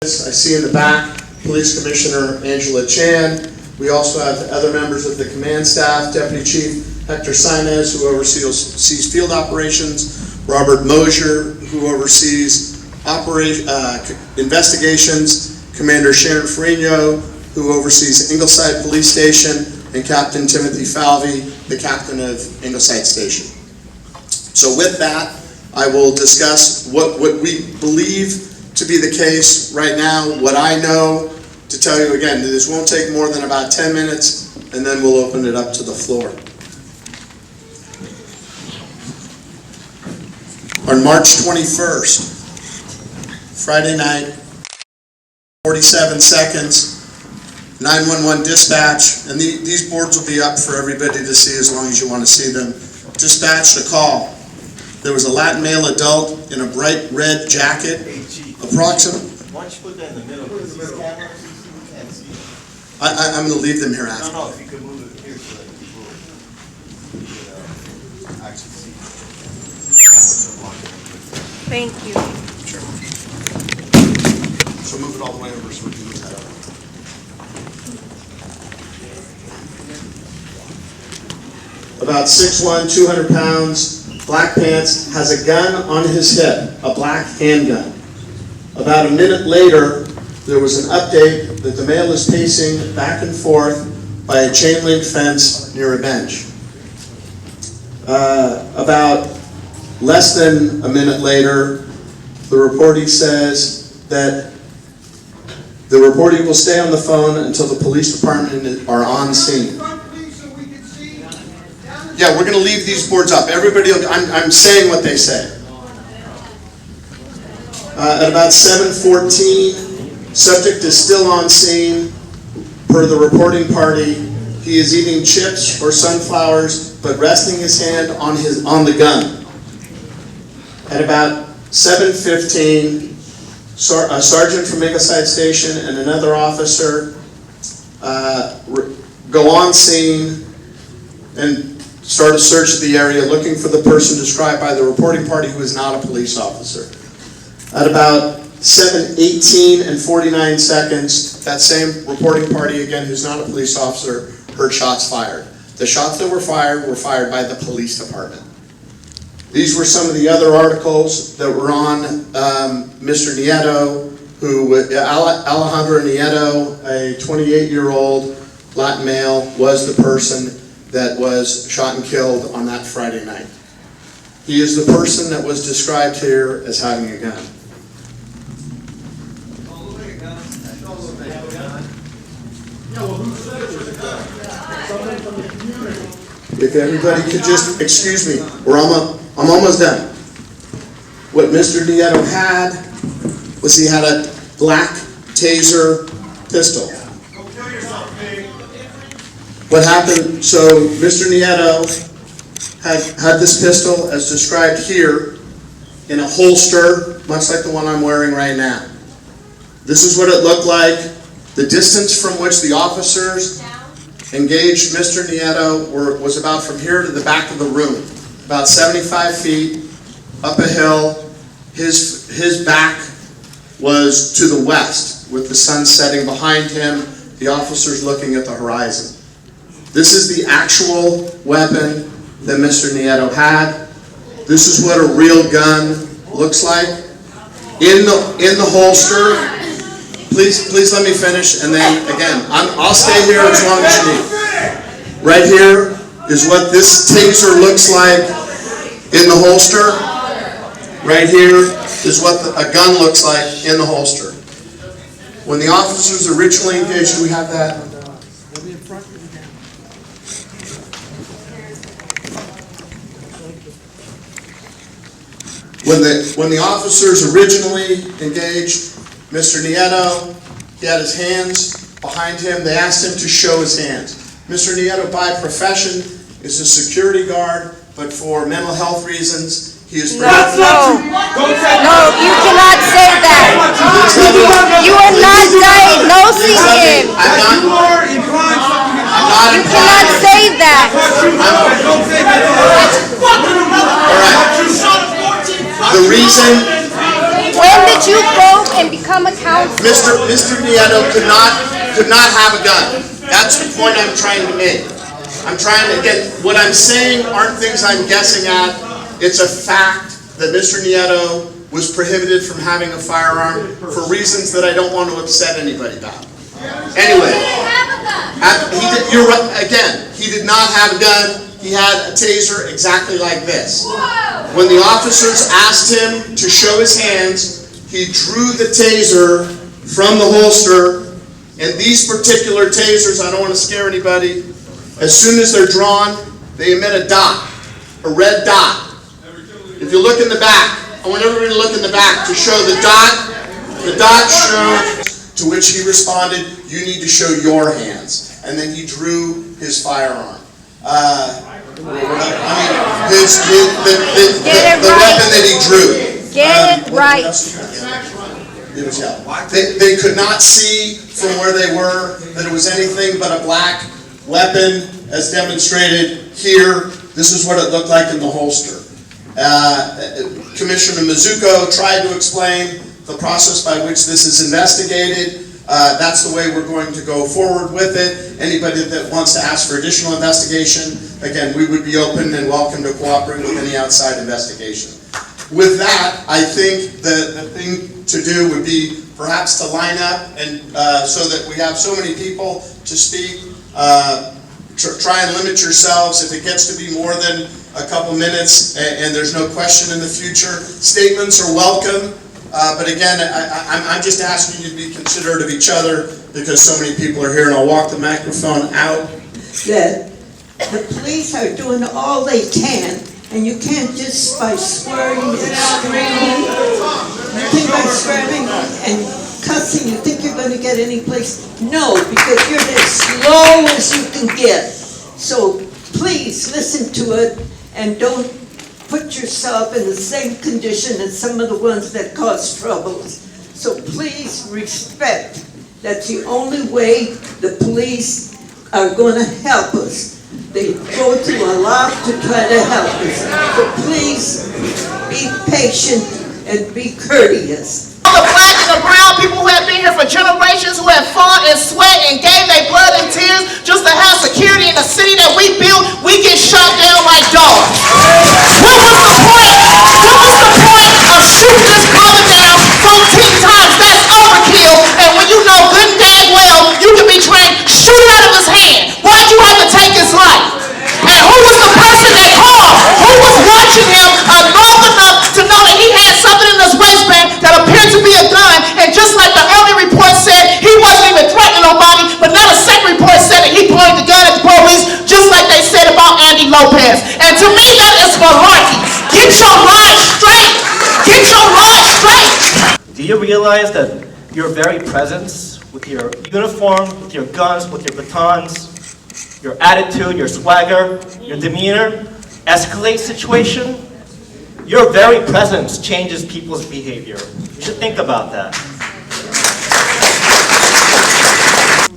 I see in the back Police Commissioner Angela Chan. We also have other members of the command staff, Deputy Chief Hector Sainez, who oversees field operations, Robert Mosier, who oversees investigations, Commander Sharon Farino, who oversees Ingleside Police Station, and Captain Timothy Falvey, the captain of Ingleside Station. So with that, I will discuss what we believe to be the case right now, what I know. To tell you again, this won't take more than about 10 minutes, and then we'll open it up to the floor. On March 21st, Friday night, 47 seconds, 911 dispatch, and these boards will be up for everybody to see as long as you want to see them. Dispatched a call. There was a Latin male adult in a bright red jacket, approximately. Why don't you put that in the middle? Because these cameras, you can't see. I'm going to leave them here after. No, if you could move it here so that people could actually see. Cameras are blocking. Thank you. Sure. So move it all the way over so we can move that over. About 6'1", 200 pounds, black pants, has a gun on his hip, a black handgun. About a minute later, there was an update that the male is pacing back and forth by a chain link fence near a bench. About less than a minute later, the reportee says that the reportee will stay on the phone until the police department are on scene. Yeah, we're going to leave these boards up. Everybody, I'm saying what they say. At about 7:14, subject is still on scene. Per the reporting party, he is eating chips or sunflowers, but resting his hand on the gun. At about 7:15, a sergeant from Ingleside Station and another officer go on scene and start a search of the area looking for the person described by the reporting party who is not a police officer. At about 7:18 and 49 seconds, that same reporting party again, who's not a police officer, heard shots fired. The shots that were fired by the police department. These were some of the other articles that were on Mr. Nieto, Alejandro Nieto, a 28-year-old Latin male, was the person that was shot and killed on that Friday night. He is the person that was described here as having a gun. If everybody could just excuse me, I'm almost done. What Mr. Nieto had was he had a black taser pistol. What happened, so Mr. Nieto had this pistol as described here in a holster, much like the one I'm wearing right now. This is what it looked like. The distance from which the officers engaged Mr. Nieto was about from here to the back of the room, about 75 feet up a hill. His back was to the west with the sun setting behind him, the officers looking at the horizon. This is the actual weapon that Mr. Nieto had. This is what a real gun looks like. In the holster, please let me finish, and then again, I'll stay here as long as you need. Right here is what this taser looks like in the holster. Right here is what a gun looks like in the holster. When the officers originally engaged, do we have that? When the officers originally engaged Mr. Nieto, he had his hands behind him. They asked him to show his hands. Mr. Nieto, by profession, is a security guard, but for mental health reasons, he is... No, you cannot say that. You are not diagnosing him. You cannot say that. The reason When did you go and become a counselor? Mr. Nieto could not have a gun. That's the point I'm trying to make. I'm trying to, again, what I'm saying aren't things I'm guessing at. It's a fact that Mr. Nieto was prohibited from having a firearm for reasons that I don't want to upset anybody about. Anyway, you're right, again, he did not have a gun. He had a taser exactly like this. When the officers asked him to show his hands, he drew the taser from the holster, and these particular tasers, I don't want to scare anybody, as soon as they're drawn, they emit a dot, a red dot. If you look in the back, I want everybody to look in the back to show the dot shows, to which he responded, you need to show your hands. And then he drew his firearm. The weapon that he drew. Get it right. They could not see from where they were that it was anything but a black weapon, as demonstrated here. This is what it looked like in the holster. Commissioner Mizuko tried to explain the process by which this is investigated. That's the way we're going to go forward with it. Anybody that wants to ask for additional investigation, again, we would be open and welcome to cooperate with any outside investigation. With that, I think the thing to do would be perhaps to line up and so that we have so many people to speak. Try and limit yourselves. If it gets to be more than a couple minutes and there's no question in the future, statements are welcome. But again, I'm just asking you to be considerate of each other because so many people are here, and I'll walk the microphone out. That the police are doing all they can, and you can't just by swearing and screaming, you think by swearing and cussing, you think you're going to get any place? No, because you're as slow as you can get. So please listen to it and don't put yourself in the same condition as some of the ones that cause troubles. So please respect. That's the only way the police are going to help us. They go through a lot to try to help us. So please be patient and be courteous. The black and the brown people who have been here for generations, who have fought and sweat and gave their blood and tears just to have security in the city that we built, we get shot down like dogs. What was the point? What was the point of shooting this brother down 14 times? That's overkill. And when you know good and dang well you can be trained, shoot it out of his hand. Why'd you have to take his life? And who was the person that called? Who was watching him long enough to know that he had something in his waistband that appeared to be a gun? And just like the early report said, he wasn't even threatening nobody, but now the second report said that he pointed the gun at the police, just like they said about Andy Lopez. And to me, that is malarkey. Get your line straight. Get your line straight. Do you realize that your very presence, with your uniform, with your guns, with your batons, your attitude, your swagger, your demeanor, escalates situation? Your very presence changes people's behavior. You should think about that.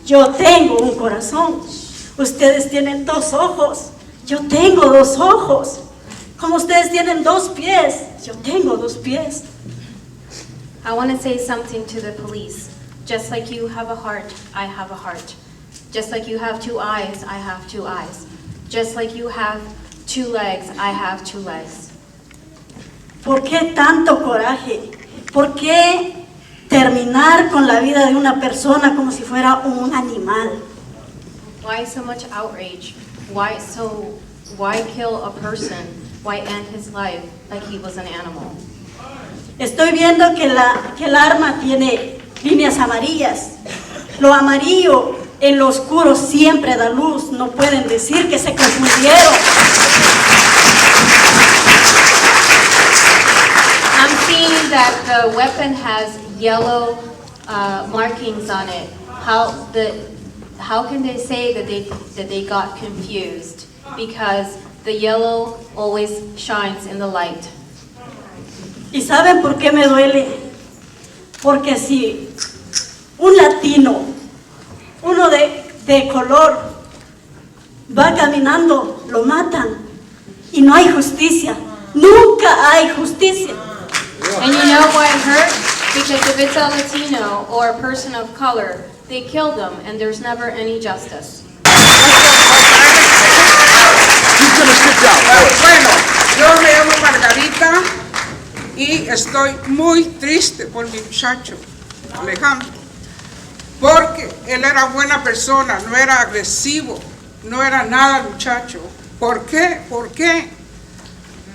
Yo tengo un corazón. Ustedes tienen dos ojos. Yo tengo dos ojos. Como ustedes tienen dos pies, yo tengo dos pies. I want to say something to the police. Just like you have a heart, I have a heart. Just like you have two eyes, I have two eyes. Just like you have two legs, I have two legs. ¿Por qué tanto coraje? ¿Por qué terminar con la vida de una persona como si fuera un animal? Why so much outrage? Why kill a person? Why end his life like he was an animal? Estoy viendo que el arma tiene líneas amarillas. Lo amarillo en lo oscuro siempre da luz. No pueden decir que se confundieron. I'm seeing that the weapon has yellow markings on it. How can they say that they got confused? Because the yellow always shines in the light. ¿Y saben por qué me duele? Porque si un latino, uno de color, va caminando, lo matan y no hay justicia. Nunca hay justicia. And you know why it hurt? Because if it's a Latino or a person of color, they kill them and there's never any justice. Bueno, yo me llamo Margarita y estoy muy triste por mi muchacho, Alejandro, porque él era buena persona, no era agresivo, no era nada muchacho. ¿Por qué? ¿Por qué?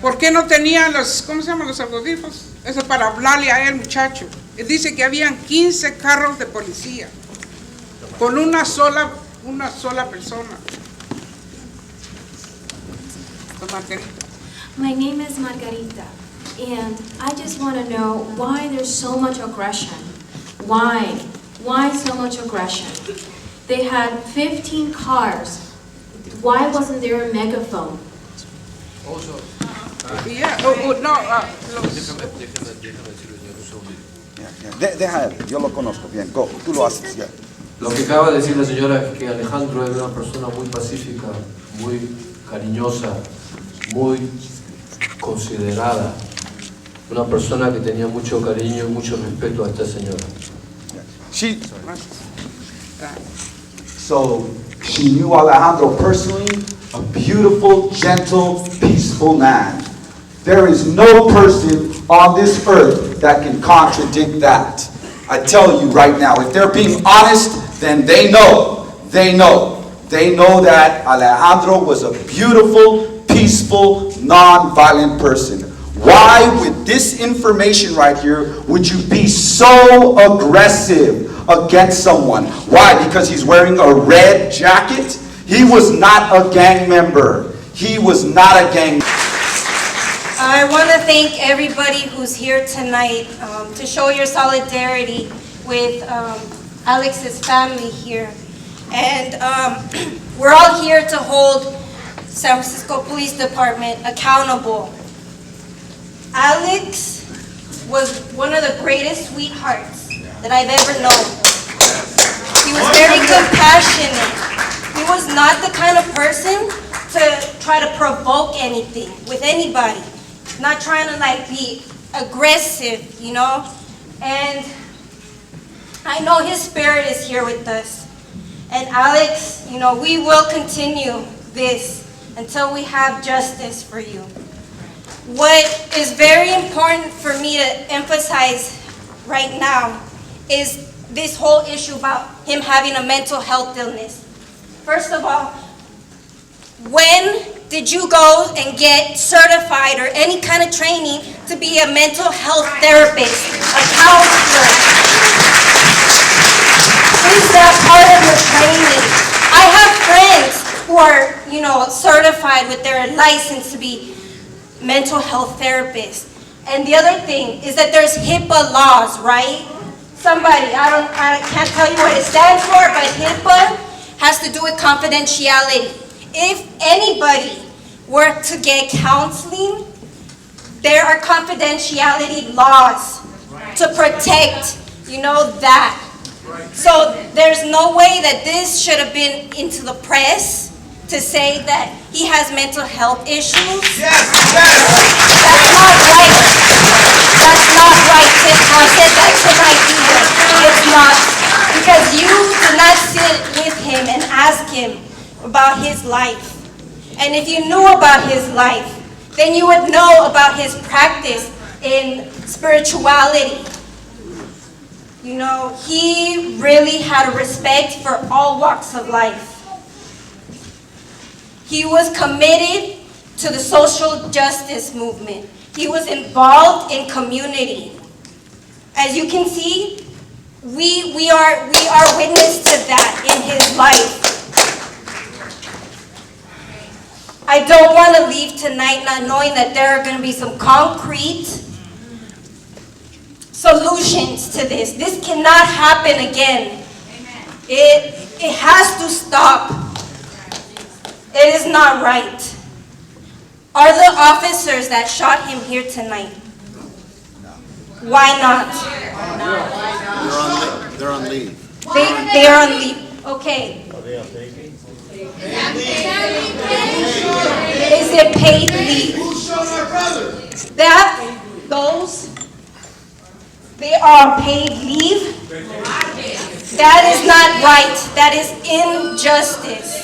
¿Por qué no tenía los, ¿cómo se llaman los audífonos? Eso para hablarle a él, muchacho. Él dice que habían 15 carros de policía con una sola persona. Margarita. My name is Margarita, and I just want to know why there's so much aggression. Why? Why so much aggression? They had 15 cars. Why wasn't there a megaphone? Yeah, Deja él, yo lo conozco bien. Go, tú lo haces ya. Lo que acaba de decir la señora es que Alejandro era una persona muy pacífica, muy cariñosa, muy considerada, una persona que tenía mucho cariño y mucho respeto a esta señora. So she knew Alejandro personally, a beautiful, gentle, peaceful man. There is no person on this earth that can contradict that. I tell you right now, if they're being honest, then they know. They know that Alejandro was a beautiful, peaceful, non-violent person. Why, with this information right here, would you be so aggressive against someone? Why? Because he's wearing a red jacket? He was not a gang member. He was not a gang member. I want to thank everybody who's here tonight to show your solidarity with Alex's family here. And we're all here to hold San Francisco Police Department accountable. Alex was one of the greatest sweethearts that I've ever known. He was very compassionate. He was not the kind of person to try to provoke anything with anybody. Not trying to like be aggressive, you know? And I know his spirit is here with us. And Alex, you know, we will continue this until we have justice for you. What is very important for me to emphasize right now is this whole issue about him having a mental health illness. First of all, when did you go and get certified or any kind of training to be a mental health therapist, a counselor? Is that part of your training? I have friends who are, you know, certified with their license to be mental health therapists. And the other thing is that there's HIPAA laws, right? Somebody, I can't tell you what it stands for, but HIPAA has to do with confidentiality. If anybody were to get counseling, there are confidentiality laws to protect, you know, that. So there's no way that this should have been into the press to say that he has mental health issues. Yes, yes. That's not right. That's not right. I said that tonight either. It's not. Because you did not sit with him and ask him about his life. And if you knew about his life, then you would know about his practice in spirituality. You know, he really had a respect for all walks of life. He was committed to the social justice movement. He was involved in community. As you can see, we are witness to that in his life. I don't want to leave tonight not knowing that there are going to be some concrete solutions to this. This cannot happen again. It has to stop. It is not right. Are the officers that shot him here tonight? Why not? They're on leave. They are on leave. Okay. Is it paid leave? Those are on paid leave. That is not right. That is injustice.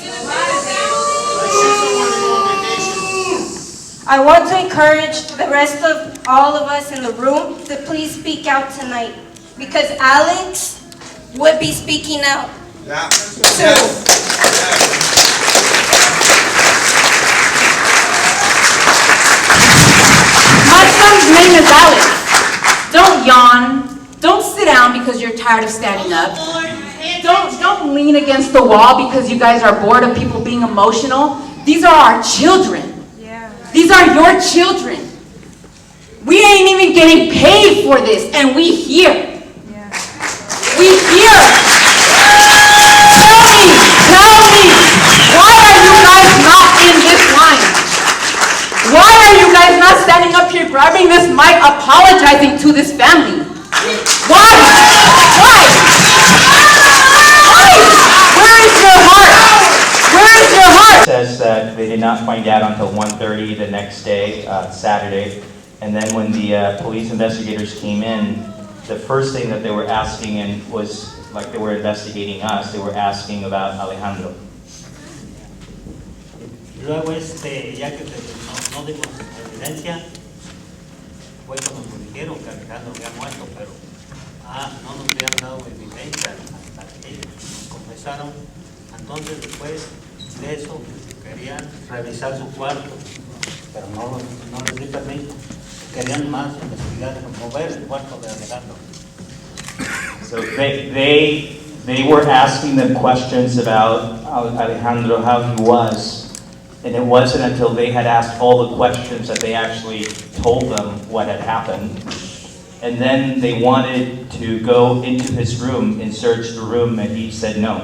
I want to encourage the rest of all of us in the room to please speak out tonight, because Alex would be speaking out. My son's name is Alex. Don't yawn. Don't sit down because you're tired of standing up. Don't lean against the wall because you guys are bored of people being emotional. These are our children. These are your children. We ain't even getting paid for this, and we here. We here. Tell me, why are you guys not in this line? Why are you guys not standing up here, grabbing this mic, apologizing to this family? Why? Why? Where is your heart? Where is your heart? Says that they did not find out until 1:30 the next day, Saturday. And then when the police investigators came in, the first thing that they were asking, and was like they were investigating us, they were asking about Alejandro. Luego, ya que no dimos evidencia, fue cuando nos dijeron que Alejandro había muerto, pero no nos habían dado evidencia hasta que nos confesaron. Entonces, después de eso, querían revisar su cuarto, pero no les di permiso. Querían más investigar, mover el cuarto de Alejandro. So they were asking them questions about Alejandro, how he was. And it wasn't until they had asked all the questions that they actually told them what had happened. And then they wanted to go into his room and search the room, and he said no.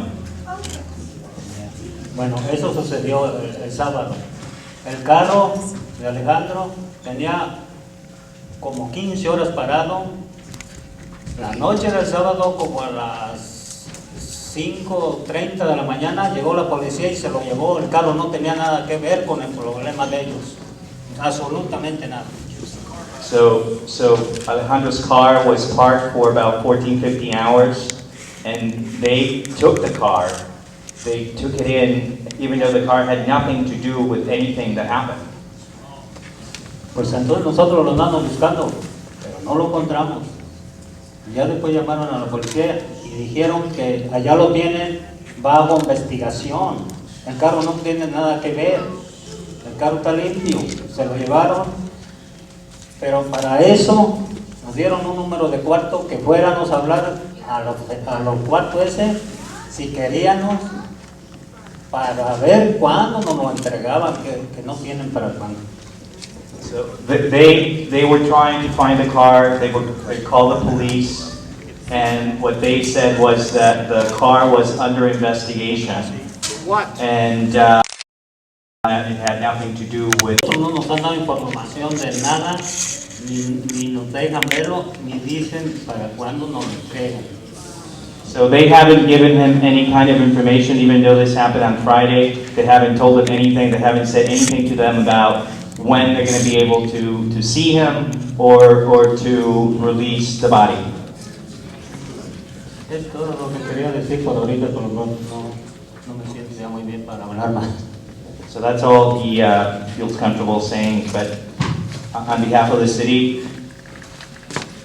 Bueno, eso sucedió el sábado. El carro de Alejandro tenía como 15 horas parado. La noche del sábado, como a las 5:30 de la mañana, llegó la policía y se lo llevó. El carro no tenía nada que ver con el problema de ellos. Absolutamente nada. So Alejandro's car was parked for about 14, 15 hours, and they took the car. They took it in, even though the car had nothing to do with anything that happened. Pues entonces nosotros lo andamos buscando, pero no lo encontramos. Ya después llamaron a la policía y dijeron que allá lo tienen bajo investigación. El carro no tiene nada que ver. El carro está limpio. Se lo llevaron. Pero para eso nos dieron un número de cuarto que fuéramos a hablar a los cuartos ese, si queríamos, para ver cuándo nos lo entregaban, que no tienen para cuándo. So they were trying to find the car. They called the police, and what they said was that the car was under investigation. What? And it had nothing to do with. No nos han dado información de nada, ni nos dejan verlo, ni dicen para cuándo nos lo entregan. So they haven't given him any kind of information, even though this happened on Friday. They haven't told him anything. They haven't said anything to them about when they're going to be able to see him or to release the body. Es todo lo que quería decir por ahorita, pero no me siento ya muy bien para hablar más. So that's all he feels comfortable saying, but on behalf of the city,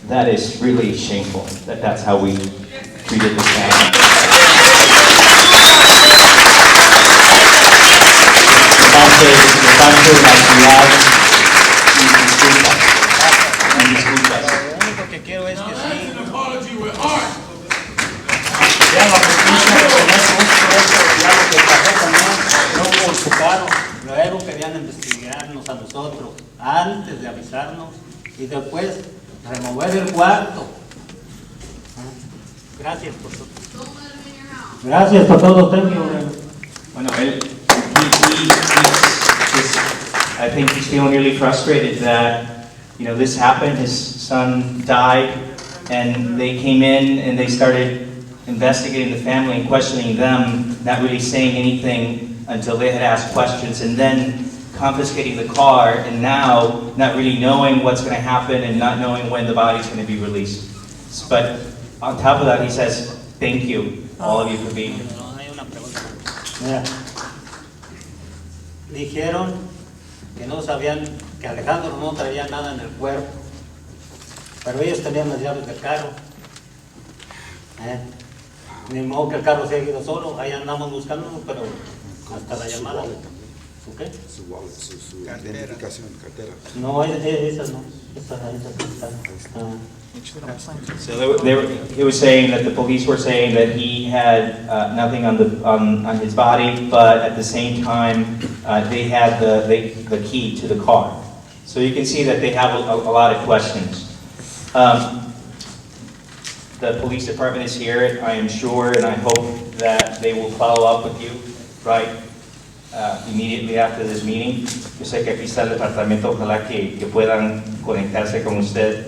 that is really shameful that that's how we treated this family. De parte de la ciudad, disculpas. Lo único que quiero es que sí vean la justicia, reconozco esto, ya lo que pasó también, no hubo su carro, luego querían investigarnos a nosotros, antes de avisarnos, y después remover el cuarto. Gracias por todo. Gracias por todo, thank you. Bueno, I think he's feeling really frustrated that, this happened, his son died, and they came in and they started investigating the family and questioning them, not really saying anything until they had asked questions, and then confiscating the car, and now not really knowing what's going to happen and not knowing when the body's going to be released. But on top of that, he says, thank you, all of you, for being here. Mira, dijeron que no sabían que Alejandro no traía nada en el cuerpo, pero ellos tenían las llaves del carro. Ni modo que el carro se haya ido solo, ahí andamos buscándolo, pero hasta la llamada. ¿Su qué? Su wallet, su identificación, cartera. No, esas no. Esas están. So he was saying that the police were saying that he had nothing on his body, but at the same time, they had the key to the car. So you can see that they have a lot of questions. The police department is here, I am sure, and I hope that they will follow up with you, right, immediately after this meeting. Yo sé que aquí está el departamento, ojalá que puedan conectarse con usted